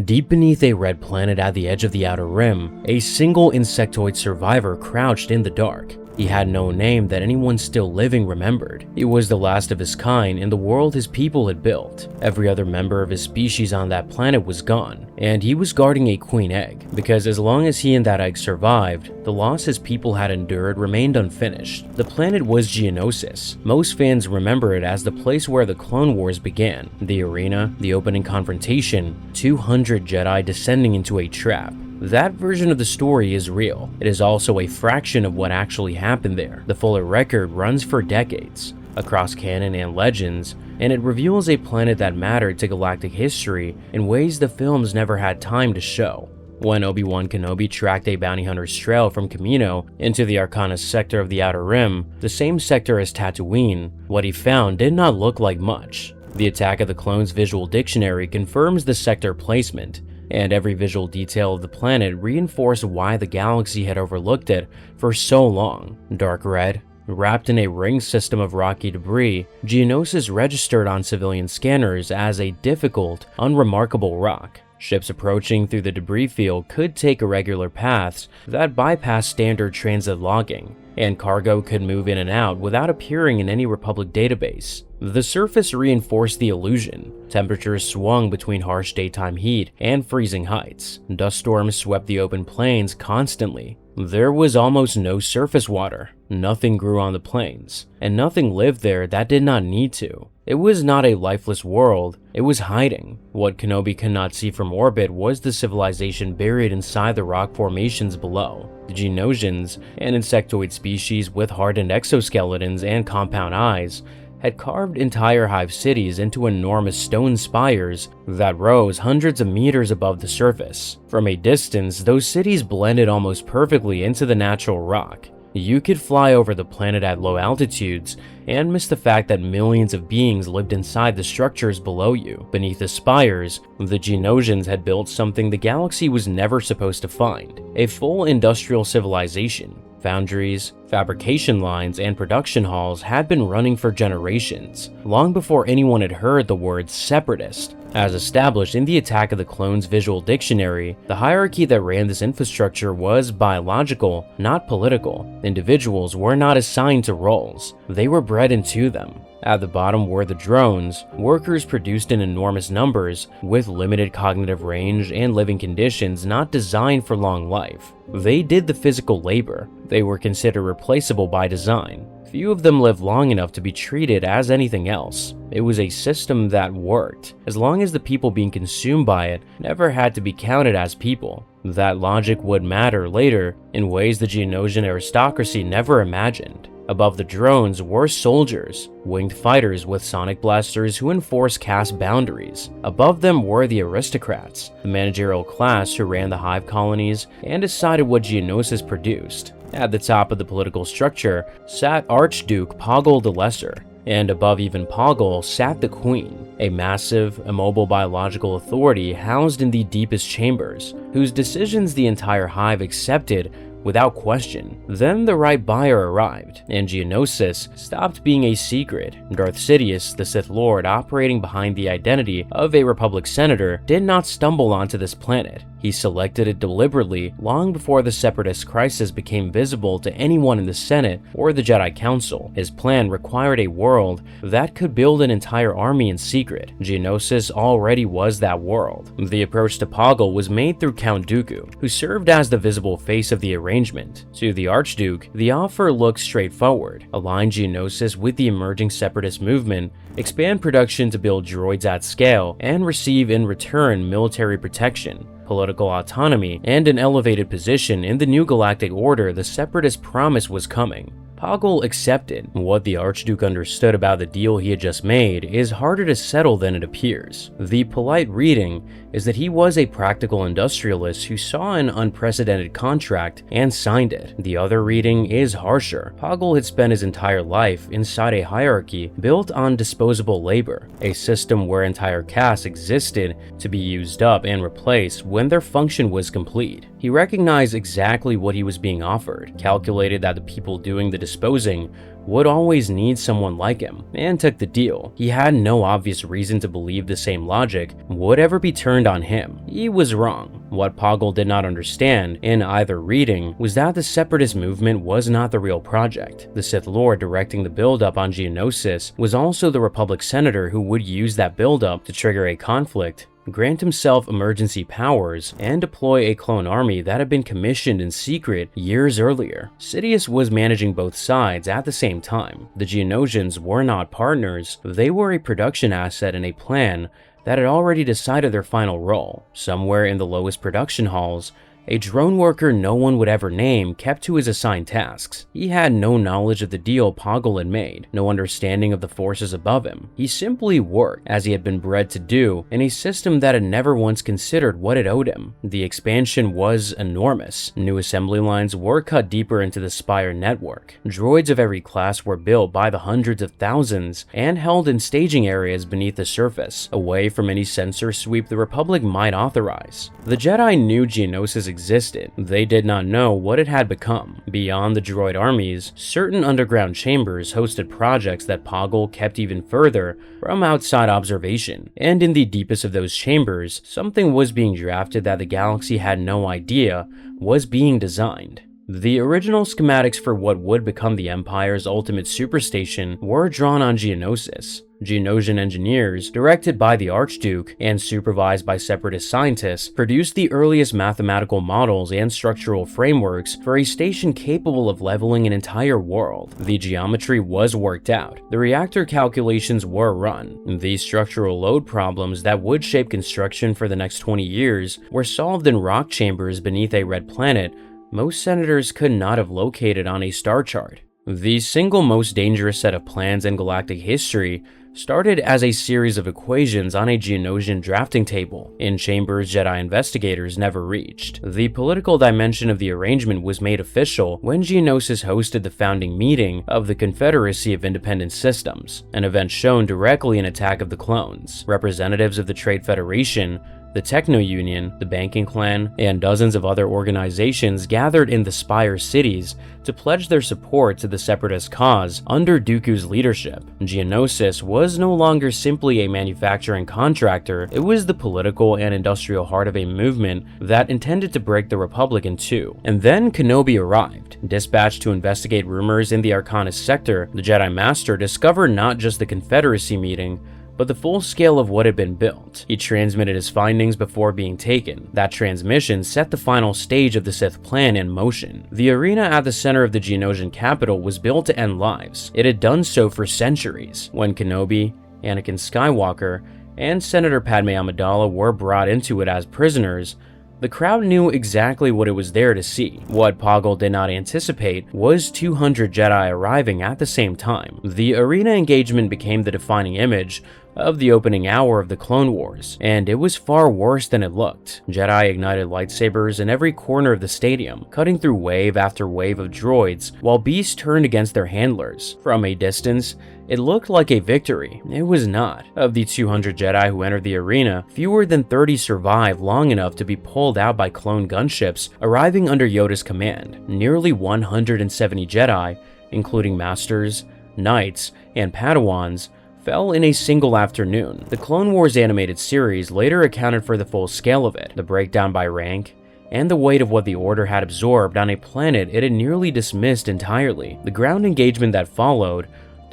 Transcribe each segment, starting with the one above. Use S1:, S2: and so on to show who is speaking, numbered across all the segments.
S1: Deep beneath a red planet at the edge of the Outer Rim, a single insectoid survivor crouched in the dark. He had no name that anyone still living remembered. He was the last of his kind in the world his people had built. Every other member of his species on that planet was gone, and he was guarding a queen egg, because as long as he and that egg survived, the loss his people had endured remained unfinished. The planet was Geonosis. Most fans remember it as the place where the Clone Wars began. The arena, the opening confrontation, 200 Jedi descending into a trap. That version of the story is real. It is also a fraction of what actually happened there. The fuller record runs for decades, across canon and legends, and it reveals a planet that mattered to galactic history in ways the films never had time to show. When Obi-Wan Kenobi tracked a bounty hunter's trail from Kamino into the Arcana sector of the Outer Rim, the same sector as Tatooine, what he found did not look like much. The Attack of the Clones visual dictionary confirms the sector placement, and every visual detail of the planet reinforced why the galaxy had overlooked it for so long. Dark red, wrapped in a ring system of rocky debris, Geonosis registered on civilian scanners as a difficult, unremarkable rock. Ships approaching through the debris field could take irregular paths that bypass standard transit logging, and cargo could move in and out without appearing in any Republic database. The surface reinforced the illusion. Temperatures swung between harsh daytime heat and freezing heights. Dust storms swept the open plains constantly. There was almost no surface water. Nothing grew on the plains, and nothing lived there that did not need to. It was not a lifeless world, it was hiding. What Kenobi could not see from orbit was the civilization buried inside the rock formations below. The Geonosians, an insectoid species with hardened exoskeletons and compound eyes, had carved entire Hive cities into enormous stone spires that rose hundreds of meters above the surface. From a distance, those cities blended almost perfectly into the natural rock. You could fly over the planet at low altitudes and miss the fact that millions of beings lived inside the structures below you. Beneath the spires, the Geonosians had built something the galaxy was never supposed to find: a full industrial civilization. Foundries, fabrication lines, and production halls had been running for generations, long before anyone had heard the word separatist. As established in the Attack of the Clones visual dictionary, the hierarchy that ran this infrastructure was biological, not political. Individuals were not assigned to roles, they were bred into them. At the bottom were the drones, workers produced in enormous numbers, with limited cognitive range and living conditions not designed for long life. They did the physical labor. They were considered replaceable by design. Few of them lived long enough to be treated as anything else. It was a system that worked, as long as the people being consumed by it never had to be counted as people. That logic would matter later in ways the Geonosian aristocracy never imagined. Above the drones were soldiers, winged fighters with sonic blasters who enforced caste boundaries. Above them were the aristocrats, the managerial class who ran the Hive colonies and decided what Geonosis produced. At the top of the political structure sat Archduke Poggle the Lesser, and above even Poggle sat the Queen, a massive, immobile biological authority housed in the deepest chambers, whose decisions the entire Hive accepted without question. Then the right buyer arrived, and Geonosis stopped being a secret. Darth Sidious, the Sith Lord operating behind the identity of a Republic senator, did not stumble onto this planet. He selected it deliberately long before the Separatist crisis became visible to anyone in the Senate or the Jedi Council. His plan required a world that could build an entire army in secret. Geonosis already was that world. The approach to Poggle was made through Count Dooku, who served as the visible face of the arrangement. To the Archduke, the offer looked straightforward: align Geonosis with the emerging Separatist movement, expand production to build droids at scale, and receive in return military protection, political autonomy, and an elevated position in the new galactic order the Separatist promise was coming. Poggle accepted. What the Archduke understood about the deal he had just made is harder to settle than it appears. The polite reading is that he was a practical industrialist who saw an unprecedented contract and signed it. The other reading is harsher. Poggle had spent his entire life inside a hierarchy built on disposable labor, a system where entire castes existed to be used up and replaced when their function was complete. He recognized exactly what he was being offered, calculated that the people doing the disposing would always need someone like him, and took the deal. He had no obvious reason to believe the same logic would ever be turned on him. He was wrong. What Poggle did not understand, in either reading, was that the Separatist movement was not the real project. The Sith Lord directing the buildup on Geonosis was also the Republic senator who would use that buildup to trigger a conflict, grant himself emergency powers, and deploy a clone army that had been commissioned in secret years earlier. Sidious was managing both sides at the same time. The Geonosians were not partners, they were a production asset in a plan that had already decided their final role. Somewhere in the lowest production halls, a drone worker no one would ever name kept to his assigned tasks. He had no knowledge of the deal Poggle had made, no understanding of the forces above him. He simply worked, as he had been bred to do, in a system that had never once considered what it owed him. The expansion was enormous. New assembly lines were cut deeper into the Spire network. Droids of every class were built by the hundreds of thousands and held in staging areas beneath the surface, away from any sensor sweep the Republic might authorize. The Jedi knew Geonosis existed. They did not know what it had become. Beyond the droid armies, certain underground chambers hosted projects that Poggle kept even further from outside observation. And in the deepest of those chambers, something was being drafted that the galaxy had no idea was being designed. The original schematics for what would become the Empire's ultimate superstation were drawn on Geonosis. Geonosian engineers, directed by the Archduke and supervised by Separatist scientists, produced the earliest mathematical models and structural frameworks for a station capable of leveling an entire world. The geometry was worked out, the reactor calculations were run, the structural load problems that would shape construction for the next 20 years were solved in rock chambers beneath a red planet most senators could not have located on a star chart. The single most dangerous set of plans in galactic history started as a series of equations on a Geonosian drafting table in chambers Jedi investigators never reached. The political dimension of the arrangement was made official when Geonosis hosted the founding meeting of the Confederacy of Independent Systems, an event shown directly in Attack of the Clones. Representatives of the Trade Federation, the Techno Union, the Banking Clan, and dozens of other organizations gathered in the Spire cities to pledge their support to the Separatist cause under Dooku's leadership. Geonosis was no longer simply a manufacturing contractor, it was the political and industrial heart of a movement that intended to break the Republic in two. And then Kenobi arrived. Dispatched to investigate rumors in the Arcanist sector, the Jedi Master discovered not just the Confederacy meeting, but the full scale of what had been built. He transmitted his findings before being taken. That transmission set the final stage of the Sith plan in motion. The arena at the center of the Geonosian capital was built to end lives. It had done so for centuries. When Kenobi, Anakin Skywalker, and Senator Padme Amidala were brought into it as prisoners, the crowd knew exactly what it was there to see. What Poggle did not anticipate was 200 Jedi arriving at the same time. The arena engagement became the defining image of the opening hour of the Clone Wars, and it was far worse than it looked. Jedi ignited lightsabers in every corner of the stadium, cutting through wave after wave of droids, while beasts turned against their handlers. From a distance, it looked like a victory. It was not. Of the 200 Jedi who entered the arena, fewer than 30 survived long enough to be pulled out by clone gunships arriving under Yoda's command. Nearly 170 Jedi, including Masters, Knights, and Padawans, fell in a single afternoon. The Clone Wars animated series later accounted for the full scale of it, the breakdown by rank, and the weight of what the Order had absorbed on a planet it had nearly dismissed entirely. The ground engagement that followed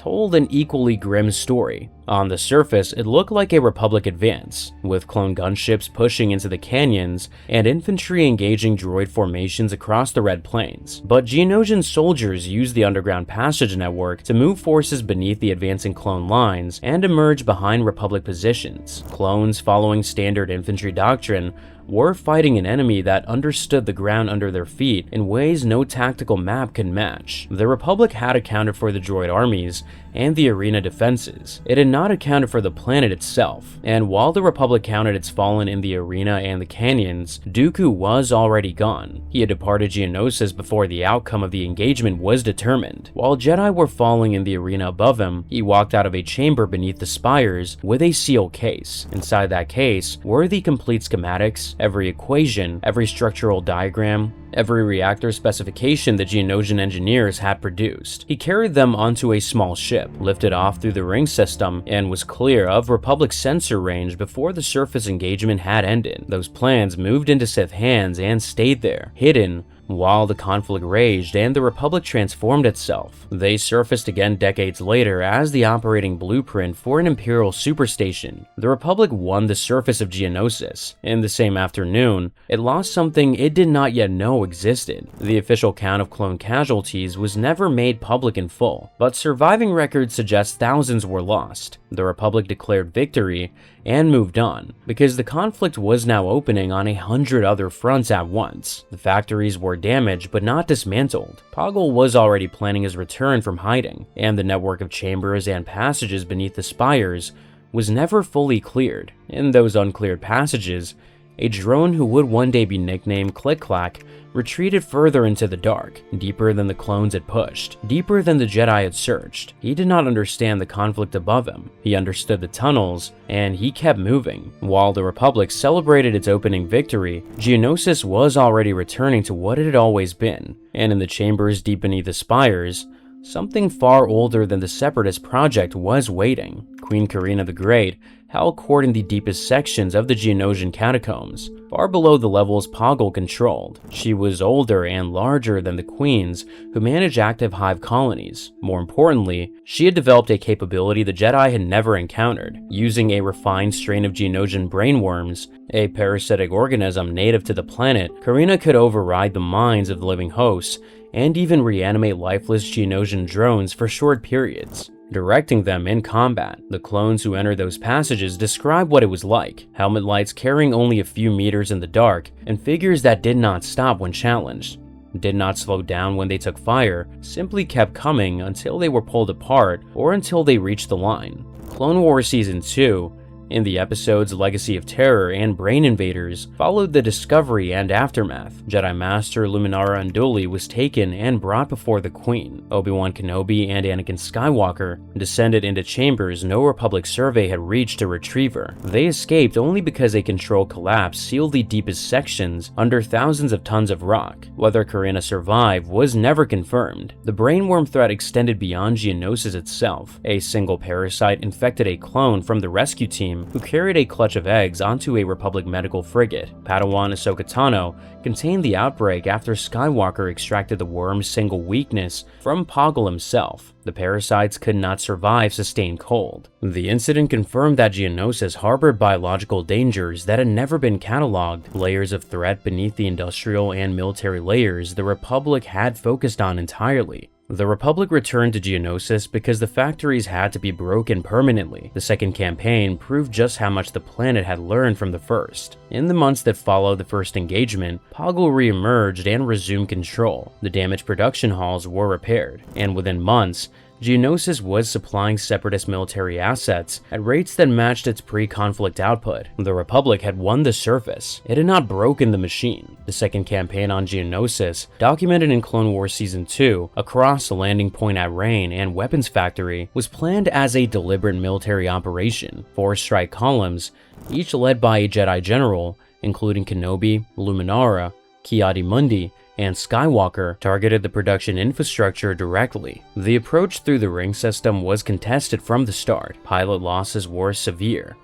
S1: told an equally grim story. On the surface, it looked like a Republic advance, with clone gunships pushing into the canyons and infantry engaging droid formations across the Red Plains. But Geonosian soldiers used the underground passage network to move forces beneath the advancing clone lines and emerge behind Republic positions. Clones, following standard infantry doctrine, were fighting an enemy that understood the ground under their feet in ways no tactical map could match. The Republic had accounted for the droid armies and the arena defenses. It had not accounted for the planet itself, and while the Republic counted its fallen in the arena and the canyons, Dooku was already gone. He had departed Geonosis before the outcome of the engagement was determined. While Jedi were falling in the arena above him, he walked out of a chamber beneath the spires with a sealed case. Inside that case were the complete schematics, every equation, every structural diagram, every reactor specification the Geonosian engineers had produced. He carried them onto a small ship, lifted off through the ring system, and was clear of Republic sensor range before the surface engagement had ended. Those plans moved into Sith hands and stayed there, hidden, while the conflict raged and the Republic transformed itself. They surfaced again decades later as the operating blueprint for an Imperial superstation. The Republic won the surface of Geonosis. In the same afternoon, it lost something it did not yet know existed. The official count of clone casualties was never made public in full, but surviving records suggest thousands were lost. The Republic declared victory and moved on, because the conflict was now opening on 100 other fronts at once. The factories were damaged but not dismantled. Poggle was already planning his return from hiding, and the network of chambers and passages beneath the spires was never fully cleared. In those uncleared passages, a drone who would one day be nicknamed Klik-klak retreated further into the dark, deeper than the clones had pushed, deeper than the Jedi had searched. He did not understand the conflict above him. He understood the tunnels, and he kept moving. While the Republic celebrated its opening victory, Geonosis was already returning to what it had always been, and in the chambers deep beneath the spires, something far older than the Separatist project was waiting. Queen Karina the Great held court in the deepest sections of the Geonosian catacombs, far below the levels Poggle controlled. She was older and larger than the queens who managed active Hive colonies. More importantly, she had developed a capability the Jedi had never encountered. Using a refined strain of Geonosian brainworms, a parasitic organism native to the planet, Karina could override the minds of the living hosts and even reanimate lifeless Geonosian drones for short periods, directing them in combat. The clones who entered those passages described what it was like: helmet lights carrying only a few meters in the dark, and figures that did not stop when challenged, did not slow down when they took fire, simply kept coming until they were pulled apart or until they reached the line. Clone Wars Season 2, in the episodes Legacy of Terror and Brain Invaders, followed the discovery and aftermath. Jedi Master Luminara Unduli was taken and brought before the Queen. Obi-Wan Kenobi and Anakin Skywalker descended into chambers no Republic survey had reached to retrieve her. They escaped only because a control collapse sealed the deepest sections under thousands of tons of rock. Whether Karina survived was never confirmed. The brainworm threat extended beyond Geonosis itself. A single parasite infected a clone from the rescue team who carried a clutch of eggs onto a Republic medical frigate. Padawan Ahsoka Tano contained the outbreak after Skywalker extracted the worm's single weakness from Poggle himself. The parasites could not survive sustained cold. The incident confirmed that Geonosis harbored biological dangers that had never been cataloged, layers of threat beneath the industrial and military layers the Republic had focused on entirely. The Republic returned to Geonosis because the factories had to be broken permanently. The second campaign proved just how much the planet had learned from the first. In the months that followed the first engagement, Poggle re-emerged and resumed control. The damaged production halls were repaired, and within months, Geonosis was supplying Separatist military assets at rates that matched its pre-conflict output. The Republic had won the surface. It had not broken the machine. The second campaign on Geonosis, documented in Clone Wars Season 2, across the landing point at Rain and weapons factory, was planned as a deliberate military operation. 4 strike columns, each led by a Jedi general, including Kenobi, Luminara, Ki-Adi-Mundi, and Skywalker, targeted the production infrastructure directly. The approach through the ring system was contested from the start. Pilot losses were severe.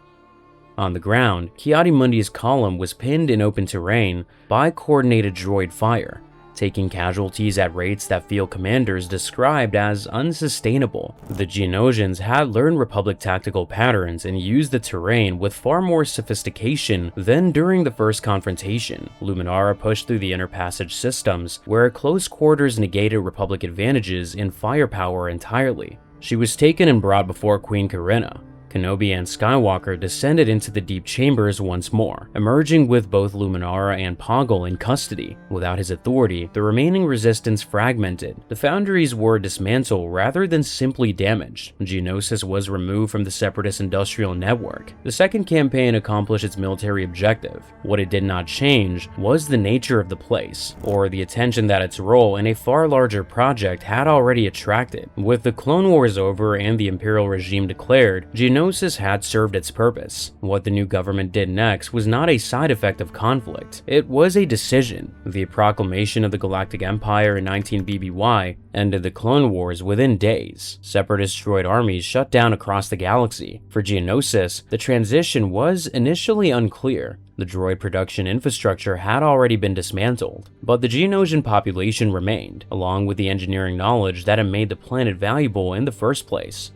S1: On the ground, Ki-Adi-Mundi's column was pinned in open terrain by coordinated droid fire, taking casualties at rates that field commanders described as unsustainable. The Geonosians had learned Republic tactical patterns and used the terrain with far more sophistication than during the first confrontation. Luminara pushed through the inner passage systems, where close quarters negated Republic advantages in firepower entirely. She was taken and brought before Queen Karina. Kenobi and Skywalker descended into the deep chambers once more, emerging with both Luminara and Poggle in custody. Without his authority, the remaining resistance fragmented. The foundries were dismantled rather than simply damaged. Geonosis was removed from the Separatist industrial network. The second campaign accomplished its military objective. What it did not change was the nature of the place, or the attention that its role in a far larger project had already attracted. With the Clone Wars over and the Imperial regime declared, Geonosis had served its purpose. What the new government did next was not a side effect of conflict, it was a decision. The proclamation of the Galactic Empire in 19 BBY ended the Clone Wars within days. Separatist droid armies shut down across the galaxy. For Geonosis, the transition was initially unclear. The droid production infrastructure had already been dismantled, but the Geonosian population remained, along with the engineering knowledge that had made the planet valuable in the first place.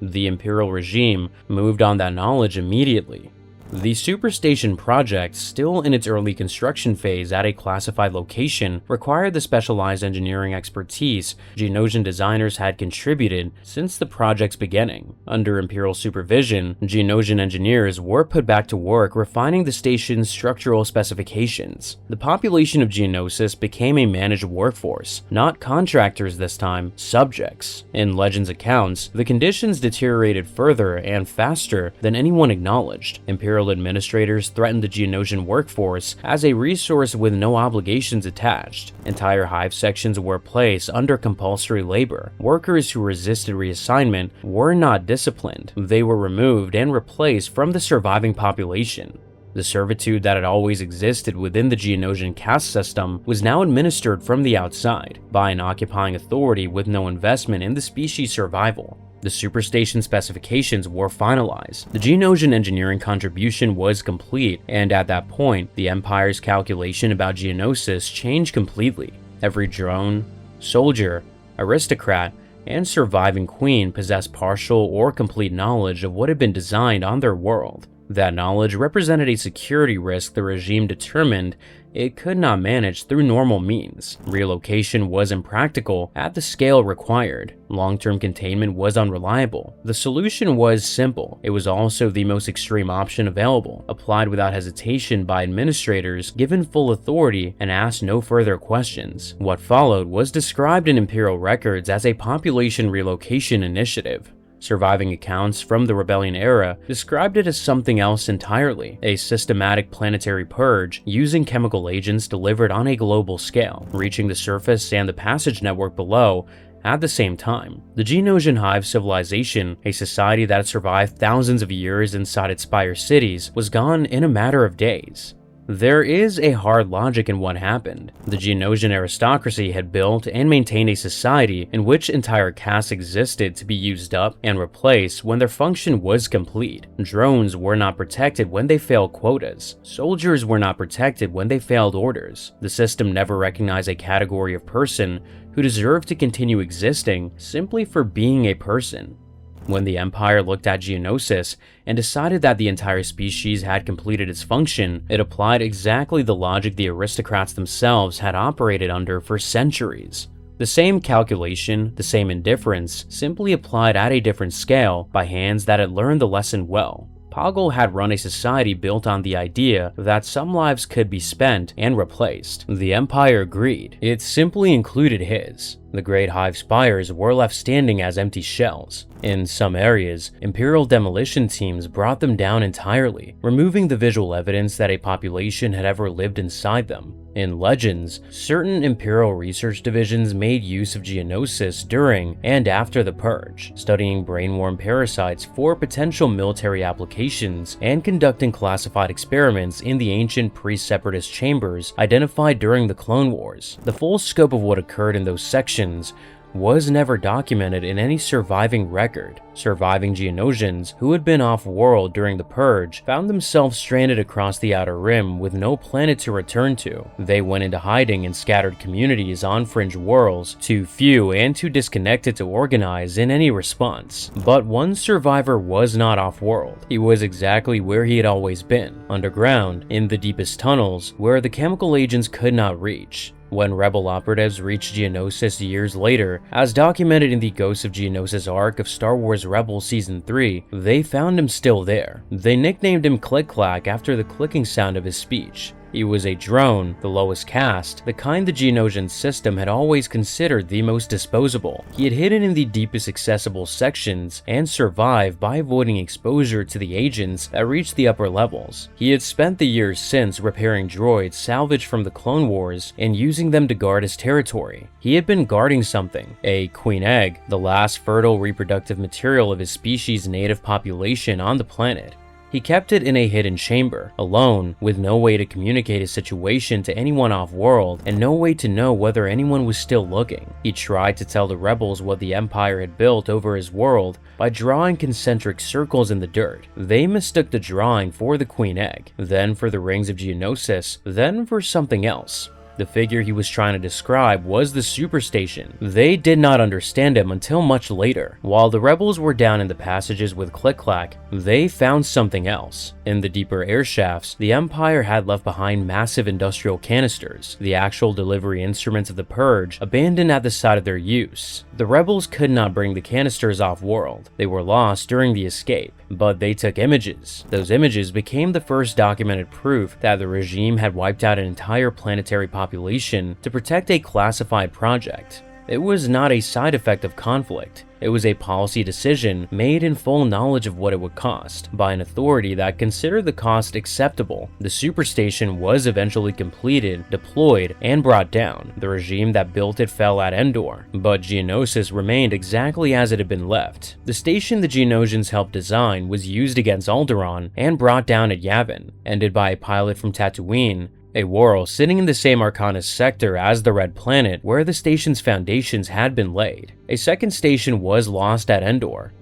S1: The Imperial regime moved on that knowledge immediately. The superstation project, still in its early construction phase at a classified location, required the specialized engineering expertise Geonosian designers had contributed since the project's beginning. Under Imperial supervision, Geonosian engineers were put back to work refining the station's structural specifications. The population of Geonosis became a managed workforce, not contractors this time, subjects. In Legends accounts, the conditions deteriorated further and faster than anyone acknowledged. Imperial administrators threatened the Geonosian workforce as a resource with no obligations attached. Entire Hive sections were placed under compulsory labor. Workers who resisted reassignment were not disciplined. They were removed and replaced from the surviving population. The servitude that had always existed within the Geonosian caste system was now administered from the outside by an occupying authority with no investment in the species' survival. The superstation specifications were finalized. The Geonosian engineering contribution was complete, and at that point, the Empire's calculation about Geonosis changed completely. Every drone, soldier, aristocrat, and surviving queen possessed partial or complete knowledge of what had been designed on their world. That knowledge represented a security risk the regime determined it could not manage through normal means. Relocation was impractical at the scale required. Long-term containment was unreliable. The solution was simple. It was also the most extreme option available, applied without hesitation by administrators given full authority and asked no further questions. What followed was described in Imperial records as a population relocation initiative. Surviving accounts from the Rebellion era described it as something else entirely, a systematic planetary purge using chemical agents delivered on a global scale, reaching the surface and the passage network below at the same time. The Geonosian Hive civilization, a society that had survived thousands of years inside its spire cities, was gone in a matter of days. There is a hard logic in what happened. The Geonosian aristocracy had built and maintained a society in which entire castes existed to be used up and replaced when their function was complete. Drones were not protected when they failed quotas. Soldiers were not protected when they failed orders. The system never recognized a category of person who deserved to continue existing simply for being a person. When the Empire looked at Geonosis and decided that the entire species had completed its function, it applied exactly the logic the aristocrats themselves had operated under for centuries. The same calculation, the same indifference, simply applied at a different scale by hands that had learned the lesson well. Poggle had run a society built on the idea that some lives could be spent and replaced. The Empire agreed. It simply included his. The great Hive spires were left standing as empty shells. In some areas, Imperial demolition teams brought them down entirely, removing the visual evidence that a population had ever lived inside them. In Legends, certain Imperial research divisions made use of Geonosis during and after the Purge, studying brain-worm parasites for potential military applications and conducting classified experiments in the ancient pre-separatist chambers identified during the Clone Wars. The full scope of what occurred in those sections was never documented in any surviving record. Surviving Geonosians who had been off-world during the Purge found themselves stranded across the Outer Rim with no planet to return to. They went into hiding in scattered communities on fringe worlds, too few and too disconnected to organize in any response. But one survivor was not off-world. He was exactly where he had always been, underground, in the deepest tunnels where the chemical agents could not reach. When rebel operatives reached Geonosis years later, as documented in the Ghosts of Geonosis arc of Star Wars Rebels Season 3, they found him still there. They nicknamed him Klik-klak after the clicking sound of his speech. He was a drone, the lowest caste, the kind the Geonosian system had always considered the most disposable. He had hidden in the deepest accessible sections and survived by avoiding exposure to the agents that reached the upper levels. He had spent the years since repairing droids salvaged from the Clone Wars and using them to guard his territory. He had been guarding something, a queen egg, the last fertile reproductive material of his species' native population on the planet. He kept it in a hidden chamber, alone, with no way to communicate his situation to anyone off-world, and no way to know whether anyone was still looking. He tried to tell the rebels what the Empire had built over his world by drawing concentric circles in the dirt. They mistook the drawing for the queen egg, then for the rings of Geonosis, then for something else. The figure he was trying to describe was the superstation. They did not understand him until much later. While the rebels were down in the passages with klik-klak, they found something else. In the deeper air shafts, the Empire had left behind massive industrial canisters, the actual delivery instruments of the purge, abandoned at the site of their use. The rebels could not bring the canisters off-world. They were lost during the escape, but they took images. Those images became the first documented proof that the regime had wiped out an entire planetary population to protect a classified project. It was not a side effect of conflict. It was a policy decision made in full knowledge of what it would cost by an authority that considered the cost acceptable. The superstation was eventually completed, deployed, and brought down. The regime that built it fell at Endor, but Geonosis remained exactly as it had been left. The station the Geonosians helped design was used against Alderaan and brought down at Yavin, ended by a pilot from Tatooine, a world sitting in the same Arcanus sector as the Red Planet where the station's foundations had been laid. A second station was lost at Endor.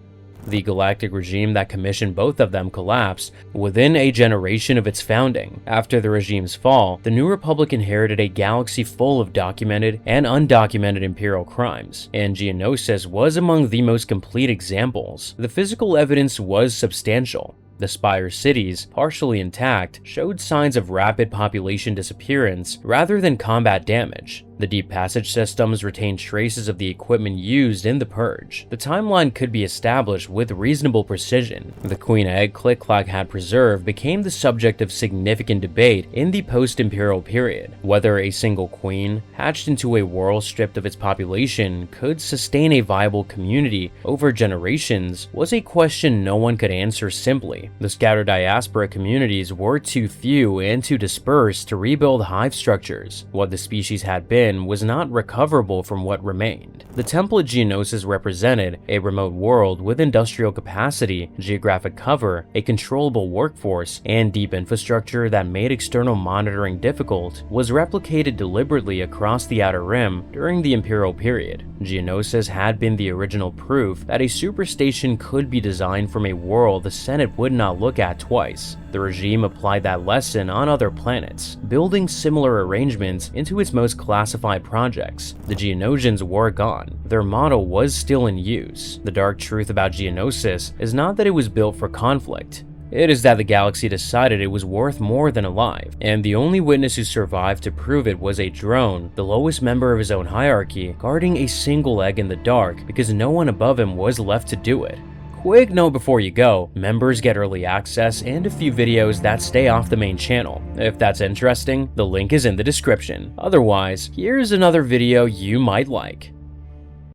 S1: The galactic regime that commissioned both of them collapsed within a generation of its founding. After the regime's fall, the New Republic inherited a galaxy full of documented and undocumented Imperial crimes, and Geonosis was among the most complete examples. The physical evidence was substantial. The spire cities, partially intact, showed signs of rapid population disappearance rather than combat damage. The deep passage systems retained traces of the equipment used in the purge. The timeline could be established with reasonable precision. The queen egg klik-klak had preserved became the subject of significant debate in the post-imperial period. Whether a single queen, hatched into a world stripped of its population, could sustain a viable community over generations was a question no one could answer simply. The scattered diaspora communities were too few and too dispersed to rebuild hive structures. What the species had been was not recoverable from what remained. The template Geonosis represented, a remote world with industrial capacity, geographic cover, a controllable workforce, and deep infrastructure that made external monitoring difficult, was replicated deliberately across the Outer Rim during the Imperial period. Geonosis had been the original proof that a superstation could be designed from a world the Senate would not look at twice. The regime applied that lesson on other planets, building similar arrangements into its most classified projects. The Geonosians were gone. Their model was still in use. The dark truth about Geonosis is not that it was built for conflict. It is that the galaxy decided it was worth more than alive, and the only witness who survived to prove it was a drone, the lowest member of his own hierarchy, guarding a single egg in the dark because no one above him was left to do it. Quick note before you go, members get early access and a few videos that stay off the main channel. If that's interesting, the link is in the description. Otherwise, here's another video you might like.